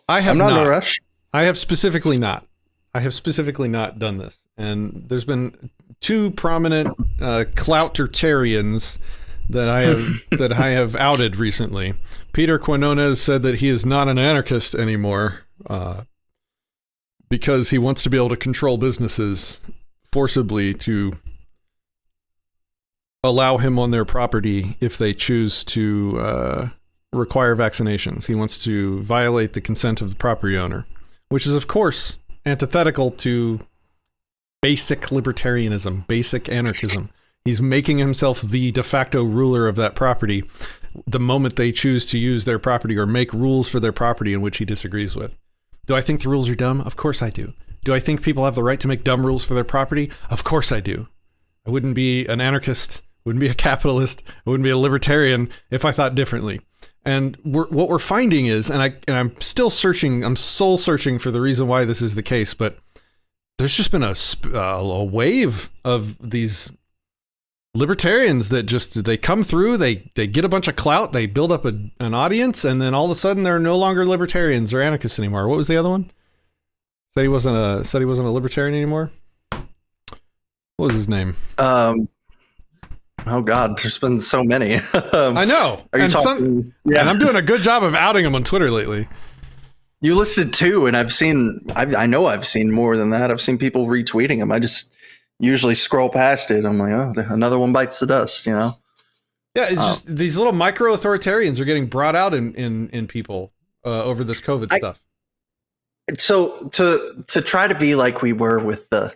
I'm not in a not. rush. I have specifically not. I have specifically not done this. And there's been two prominent cloutertarians that I have outed recently. Peter Quinones said that he is not an anarchist anymore because he wants to be able to control businesses forcibly to allow him on their property if they choose to require vaccinations. He wants to violate the consent of the property owner, which is, of course, antithetical to basic libertarianism, basic anarchism. He's making himself the de facto ruler of that property the moment they choose to use their property or make rules for their property in which he disagrees with. Do I think the rules are dumb? Of course I do. Do I think people have the right to make dumb rules for their property? Of course I do. I wouldn't be an anarchist, wouldn't be a capitalist, I wouldn't be a libertarian if I thought differently. And what we're finding is, and I'm still searching, I'm soul searching for the reason why this is the case, but there's just been a wave of these libertarians that just, they come through, they get a bunch of clout, they build up an audience, and then all of a sudden they're no longer libertarians or anarchists anymore. What was the other one? Said he wasn't a libertarian anymore. What was his name? Oh God, there's been so many. I know. Are you and talking? Yeah. And I'm doing a good job of outing him on Twitter lately. You listed two, and I know I've seen more than that. I've seen people retweeting them. I just usually scroll past it. I'm like, oh, another one bites the dust, you know? Yeah, it's just these little micro authoritarians are getting brought out in people over this COVID stuff. So to try to be like we were with the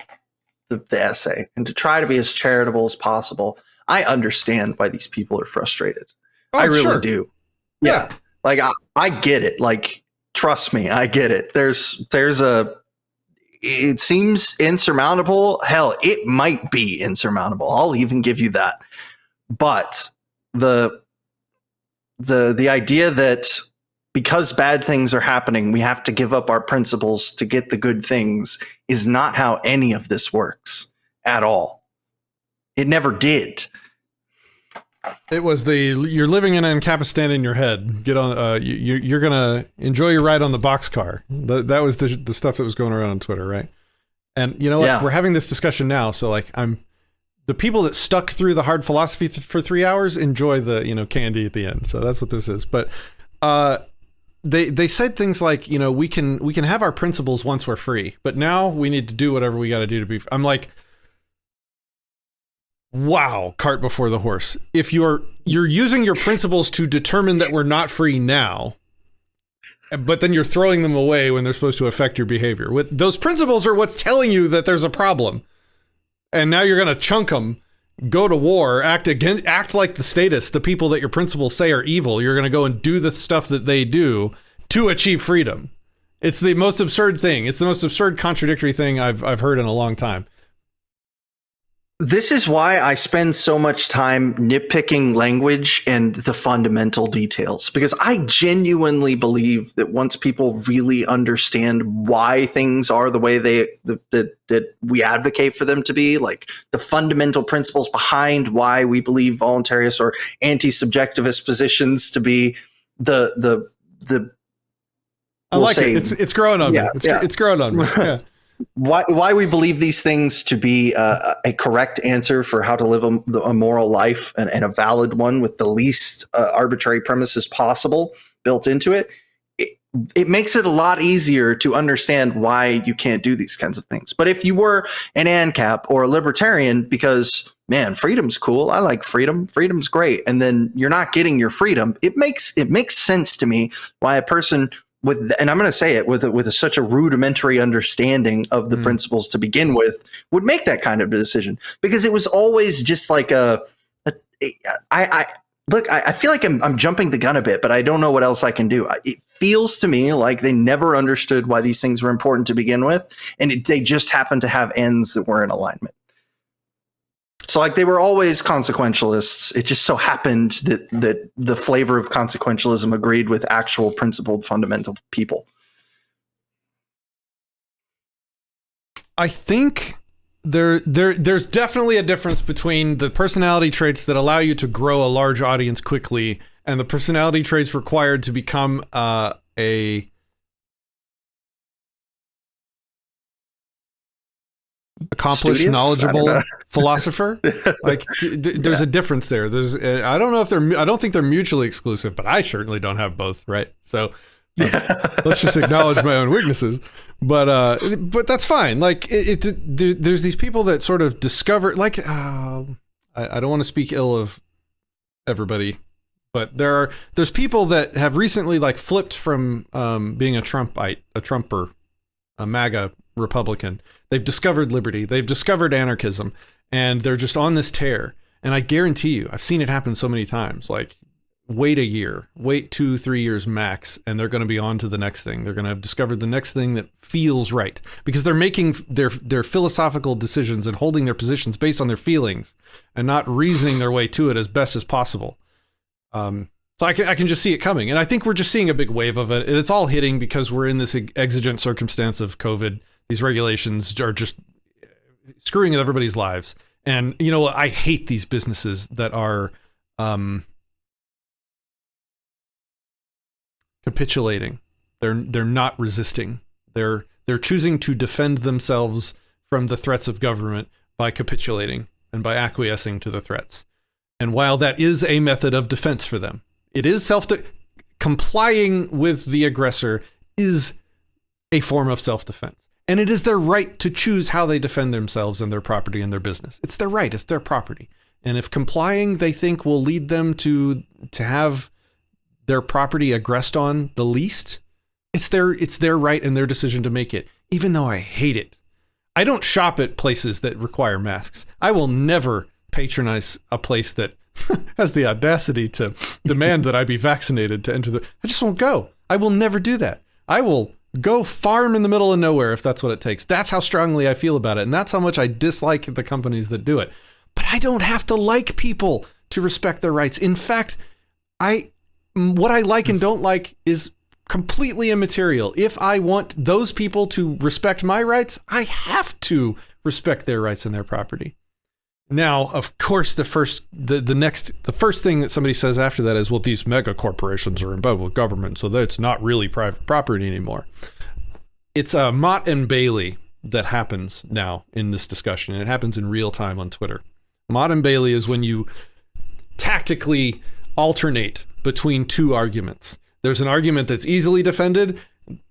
essay, and to try to be as charitable as possible, I understand why these people are frustrated. I really do. Yeah. Like I get it. Like, trust me, I get it. It seems insurmountable. Hell, it might be insurmountable. I'll even give you that. But the idea that because bad things are happening, we have to give up our principles to get the good things is not how any of this works at all. It never did. It was you're living in Ancapistan in your head. Get on. You're gonna enjoy your ride on the boxcar. That was the stuff that was going around on Twitter, right? And you know what? Yeah. We're having this discussion now, so like the people that stuck through the hard philosophy for 3 hours enjoy the candy at the end. So that's what this is. But they said things like we can have our principles once we're free, but now we need to do whatever we got to do to be. I'm like, wow, cart before the horse. If you're using your principles to determine that we're not free now, but then you're throwing them away when they're supposed to affect your behavior. With those principles are what's telling you that there's a problem. And now you're going to chunk them, go to war, act like the status, the people that your principles say are evil. You're going to go and do the stuff that they do to achieve freedom. It's the most absurd thing. It's the most absurd contradictory thing I've heard in a long time. This is why I spend so much time nitpicking language and the fundamental details, because I genuinely believe that once people really understand why things are the way that we advocate for them to be, like the fundamental principles behind why we believe voluntarist or anti-subjectivist positions to be the I like it. It's growing on me. It's growing on me. Yeah. Why we believe these things to be a correct answer for how to live a moral life and a valid one with the least arbitrary premises possible built into it. It makes it a lot easier to understand why you can't do these kinds of things. But if you were an ANCAP or a libertarian because, man, freedom's cool, I like freedom, freedom's great, and then you're not getting your freedom, it makes sense to me why a person and I'm going to say it with such a rudimentary understanding of the principles to begin with, would make that kind of decision, because it was always just like I feel like I'm jumping the gun a bit, but I don't know what else I can do. It feels to me like they never understood why these things were important to begin with, and they just happened to have ends that were in alignment. So like they were always consequentialists. It just so happened that the flavor of consequentialism agreed with actual principled fundamental people. I think there's definitely a difference between the personality traits that allow you to grow a large audience quickly and the personality traits required to become a accomplished, studious? knowledgeable philosopher. Like there's a difference there. There's I don't know if I don't think they're mutually exclusive, but I certainly don't have both, right? So let's just acknowledge my own weaknesses. But that's fine. Like there's these people that sort of discover, like I don't want to speak ill of everybody, but there's people that have recently like flipped from being a Trumper, a MAGA Republican. They've discovered liberty. They've discovered anarchism, and they're just on this tear. And I guarantee you, I've seen it happen so many times. Like, wait a year, wait 2-3 years max, and they're going to be on to the next thing. They're going to have discovered the next thing that feels right, because they're making their philosophical decisions and holding their positions based on their feelings and not reasoning their way to it as best as possible. So I can just see it coming. And I think we're just seeing a big wave of it. And it's all hitting because we're in this exigent circumstance of COVID. These regulations are just screwing with everybody's lives. And, you know, I hate these businesses that are capitulating. They're not resisting. They're choosing to defend themselves from the threats of government by capitulating and by acquiescing to the threats. And while that is a method of defense for them, it is complying with the aggressor is a form of self-defense. And it is their right to choose how they defend themselves and their property and their business. It's their right. It's their property. And if complying, they think, will lead them to have their property aggressed on the least, it's their right and their decision to make it, even though I hate it. I don't shop at places that require masks. I will never patronize a place that has the audacity to demand that I be vaccinated to enter I just won't go. I will never do that. I will go farm in the middle of nowhere if that's what it takes. That's how strongly I feel about it. And that's how much I dislike the companies that do it. But I don't have to like people to respect their rights. In fact, what I like and don't like is completely immaterial. If I want those people to respect my rights, I have to respect their rights and their property. Now, of course, the first thing that somebody says after that is, well, these mega corporations are in bed with government, so that's not really private property anymore. It's a Motte and Bailey that happens now in this discussion, and it happens in real time on Twitter. Motte and Bailey is when you tactically alternate between two arguments. There's an argument that's easily defended,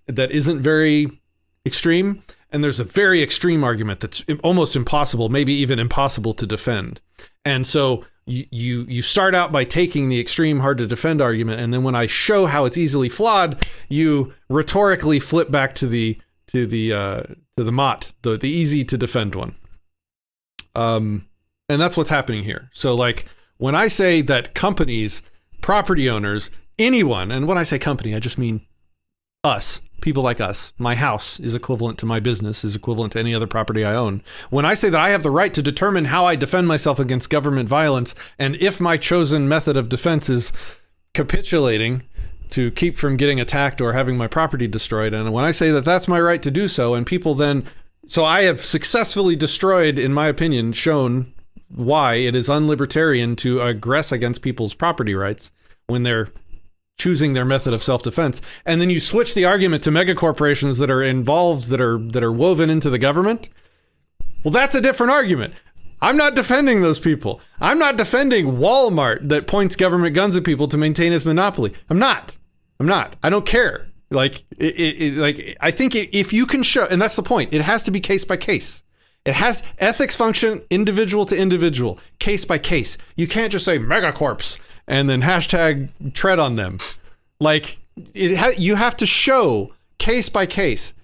that isn't very extreme, and there's a very extreme argument that's almost impossible, maybe even impossible to defend. And so you start out by taking the extreme, hard to defend argument, and then when I show how it's easily flawed, you rhetorically flip back to the Motte, the easy to defend one. And that's what's happening here. So like when I say that companies, property owners, anyone, and when I say company, I just mean us, people like us. My house is equivalent to my business, is equivalent to any other property I own. When I say that I have the right to determine how I defend myself against government violence, and if my chosen method of defense is capitulating to keep from getting attacked or having my property destroyed, and when I say that that's my right to do so, and people then, so I have successfully destroyed, in my opinion, shown why it is unlibertarian to aggress against people's property rights when they're choosing their method of self-defense. And then you switch the argument to megacorporations that are involved, that are woven into the government. Well, that's a different argument. I'm not defending those people. I'm not defending Walmart that points government guns at people to maintain its monopoly. I'm not. I don't care. Like, I think if you can show, and that's the point, it has to be case by case. It has ethics function individual to individual, case by case. You can't just say megacorps and then hashtag tread on them. Like you have to show case by case,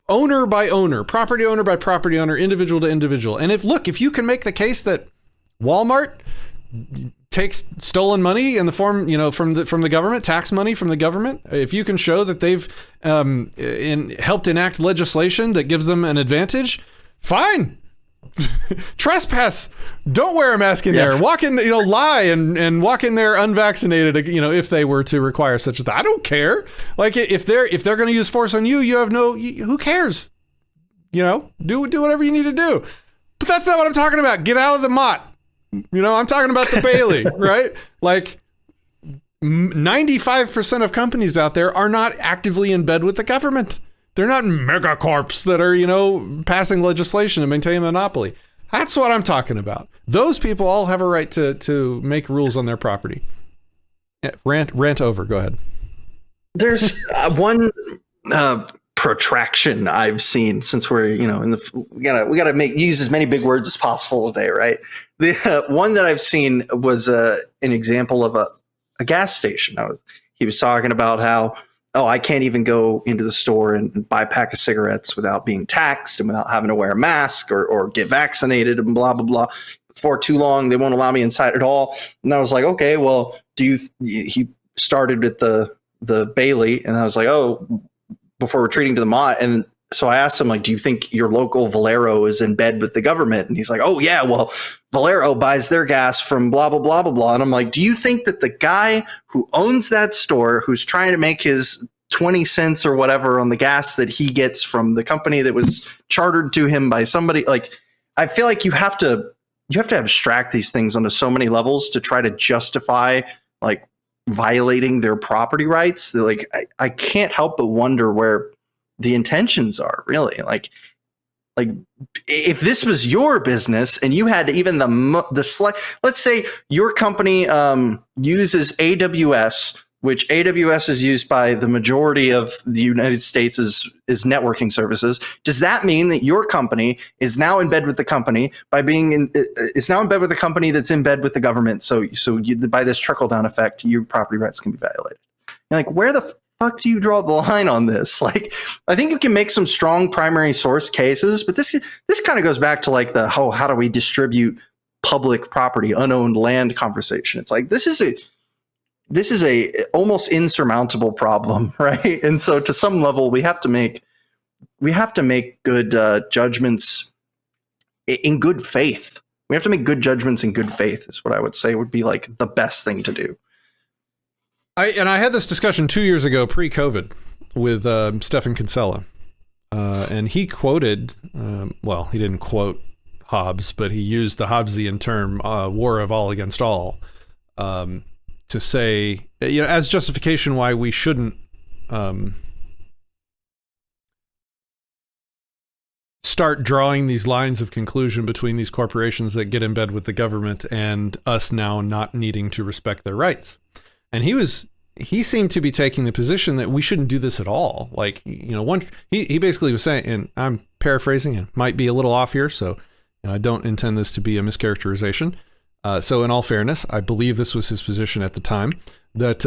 owner by owner, property owner by property owner, individual to individual. And if you can make the case that Walmart takes stolen money in the form, from the government, tax money from the government, if you can show that they've helped enact legislation that gives them an advantage, fine. Trespass. Don't wear a mask in there. Walk in, lie and walk in there unvaccinated, if they were to require such a thing. I don't care. Like if they're going to use force on you, who cares? Do whatever you need to do. But that's not what I'm talking about. Get out of the Motte. I'm talking about the Bailey, right? Like 95% of companies out there are not actively in bed with the government. They're not megacorps that are, you know, passing legislation to maintain a monopoly. That's what I'm talking about. Those people all have a right to make rules on their property. Yeah, rant over. Go ahead. There's one protraction I've seen since we're, you know, we gotta use as many big words as possible today, right? The one that I've seen was an example of a gas station. He was talking about how, I can't even go into the store and buy a pack of cigarettes without being taxed and without having to wear a mask or get vaccinated and blah, blah, blah. For too long, they won't allow me inside at all. And I was like, okay, well, he started with the Bailey, and I was like, before retreating to the motte. And so I asked him, like, do you think your local Valero is in bed with the government? And he's like, oh yeah, well, Valero buys their gas from blah, blah, blah, blah, blah. And I'm like, do you think that the guy who owns that store, who's trying to make his 20 cents or whatever on the gas that he gets from the company that was chartered to him by somebody, like, I feel like you have to abstract these things onto so many levels to try to justify, like, violating their property rights. Like, I can't help but wonder where the intentions are, really. Like if this was your business and you had even let's say your company uses AWS, which AWS is used by the majority of the United States as networking services. Does that mean that your company is now in bed with the company is now in bed with the company that's in bed with the government? So by this trickle down effect, your property rights can be violated. And like, where the fuck do you draw the line on this? Like, I think you can make some strong primary source cases, but this kind of goes back to like the how do we distribute public property, unowned land conversation. It's like, this is a almost insurmountable problem, right? And so to some level, we have to make good judgments in good faith. We have to make good judgments in good faith is what I would say would be like the best thing to do. I had this discussion 2 years ago, pre-COVID, with Stephan Kinsella, and he quoted, he didn't quote Hobbes, but he used the Hobbesian term, war of all against all, to say, you know, as justification why we shouldn't start drawing these lines of conclusion between these corporations that get in bed with the government and us now not needing to respect their rights. And he seemed to be taking the position that we shouldn't do this at all. Like, you know, he basically was saying, and I'm paraphrasing and might be a little off here, so you know, I don't intend this to be a mischaracterization. So in all fairness, I believe this was his position at the time, that,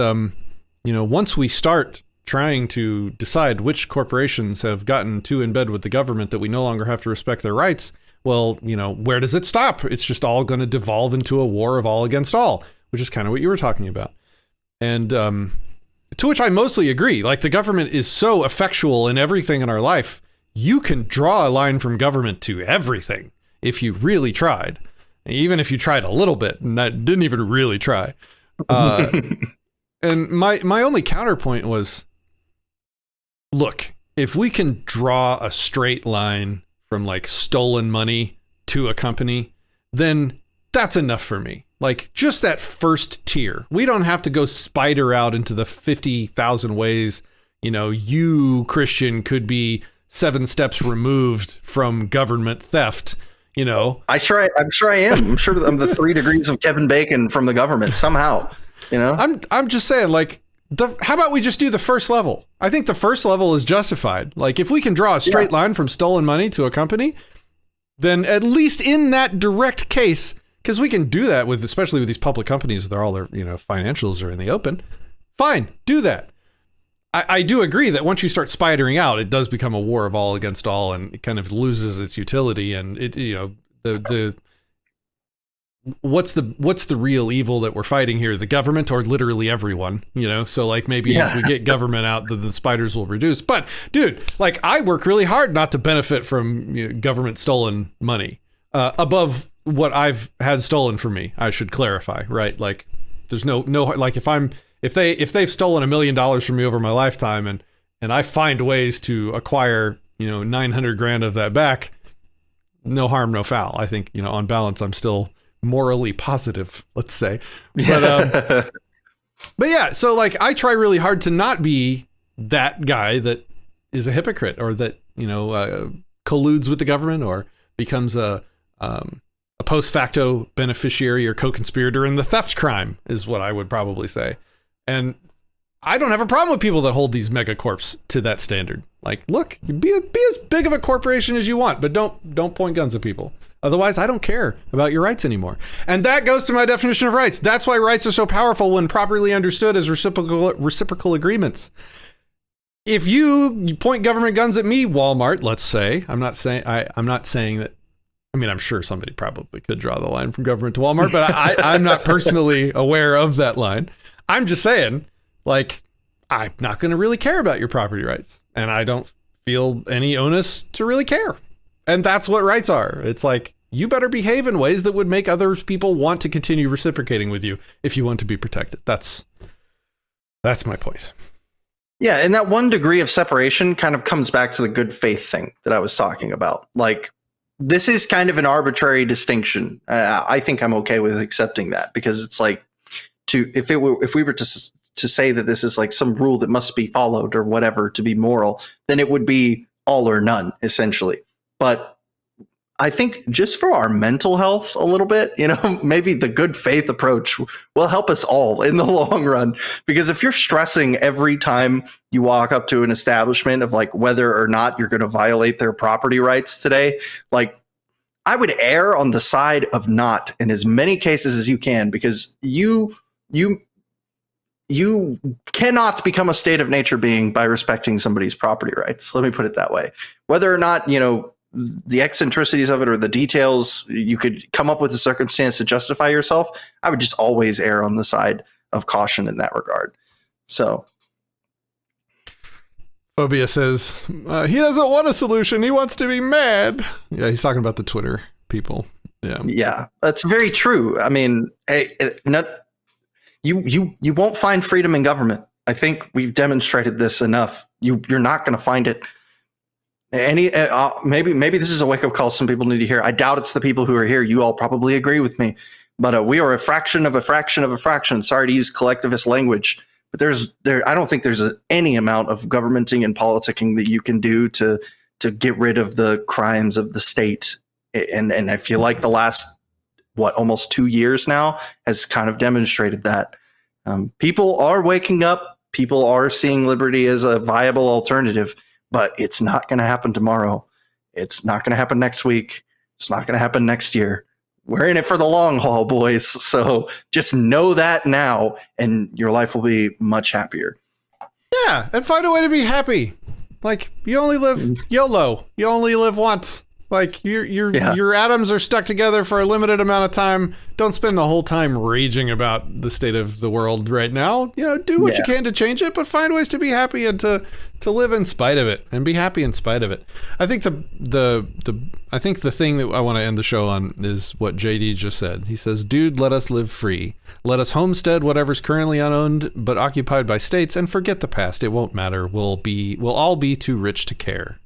you know, once we start trying to decide which corporations have gotten too in bed with the government that we no longer have to respect their rights, well, you know, where does it stop? It's just all going to devolve into a war of all against all, which is kind of what you were talking about. And to which I mostly agree. Like, the government is so effectual in everything in our life. You can draw a line from government to everything if you really tried. Even if you tried a little bit and didn't even really try. And my only counterpoint was, look, if we can draw a straight line from like stolen money to a company, then that's enough for me. Like, just that first tier. We don't have to go spider out into the 50,000 ways, you know, you, Christian, could be 7 steps removed from government theft. You know, I'm sure I am. I'm sure I'm the 3 degrees of Kevin Bacon from the government somehow. You know, I'm just saying, like, how about we just do the first level? I think the first level is justified. Like, if we can draw a straight line from stolen money to a company, then at least in that direct case, because we can do that with, especially with these public companies, all their, you know, financials are in the open. Fine, do that. I do agree that once you start spidering out, it does become a war of all against all, and it kind of loses its utility. And it, you know, the what's the real evil that we're fighting here? The government or literally everyone? You know, so like maybe if we get government out, the spiders will reduce. But dude, like, I work really hard not to benefit from, you know, government stolen money above what I've had stolen from me. I should clarify, right? Like, there's no like, if they've stolen $1 million from me over my lifetime and I find ways to acquire, you know, 900 grand of that back, no harm, no foul. I think, you know, on balance, I'm still morally positive, let's say. But yeah, so like, I try really hard to not be that guy that is a hypocrite, or that, colludes with the government, or becomes a post facto beneficiary or co-conspirator in the theft crime, is what I would probably say. And I don't have a problem with people that hold these megacorps to that standard. Like, look, be as big of a corporation as you want, but don't point guns at people. Otherwise, I don't care about your rights anymore. And that goes to my definition of rights. That's why rights are so powerful when properly understood as reciprocal agreements. If you point government guns at me, Walmart, let's say, I'm not saying that. I mean, I'm sure somebody probably could draw the line from government to Walmart, but I'm not personally aware of that line. I'm just saying, like, I'm not going to really care about your property rights, and I don't feel any onus to really care. And that's what rights are. It's like, you better behave in ways that would make other people want to continue reciprocating with you if you want to be protected. That's my point. Yeah, and that one degree of separation kind of comes back to the good faith thing that I was talking about. Like, this is kind of an arbitrary distinction. I think I'm okay with accepting that, because it's like, if we were to say that this is like some rule that must be followed or whatever to be moral, then it would be all or none, essentially. But I think just for our mental health a little bit, maybe the good faith approach will help us all in the long run. Because if you're stressing every time you walk up to an establishment of like whether or not you're going to violate their property rights today, like, I would err on the side of not in as many cases as you can, because you cannot become a state of nature being by respecting somebody's property rights. Let me put it that way. Whether or not, the eccentricities of it or the details, you could come up with a circumstance to justify yourself, I would just always err on the side of caution in that regard. So Phobia says he doesn't want a solution. He wants to be mad. Yeah, he's talking about the Twitter people. Yeah, that's very true. I mean, you won't find freedom in government. I think we've demonstrated this enough. You're not going to find it. Maybe this is a wake-up call some people need to hear. I doubt it's the people who are here. You all probably agree with me, but we are a fraction of a fraction of a fraction. Sorry to use collectivist language, but I don't think there's any amount of governmenting and politicking that you can do to get rid of the crimes of the state. And I feel like the last almost 2 years now has kind of demonstrated that. People are waking up. People are seeing liberty as a viable alternative. But it's not going to happen tomorrow. It's not going to happen next week. It's not going to happen next year. We're in it for the long haul, boys. So just know that now, and your life will be much happier. Yeah, and find a way to be happy. Like, you only live YOLO. You only live once. Like, your atoms are stuck together for a limited amount of time. Don't spend the whole time raging about the state of the world right now. Do what you can to change it, but find ways to be happy and to live in spite of it and be happy in spite of it. I think I think the thing that I want to end the show on is what JD just said. He says, "Dude, let us live free. Let us homestead whatever's currently unowned but occupied by states, and forget the past. It won't matter. We'll all be too rich to care."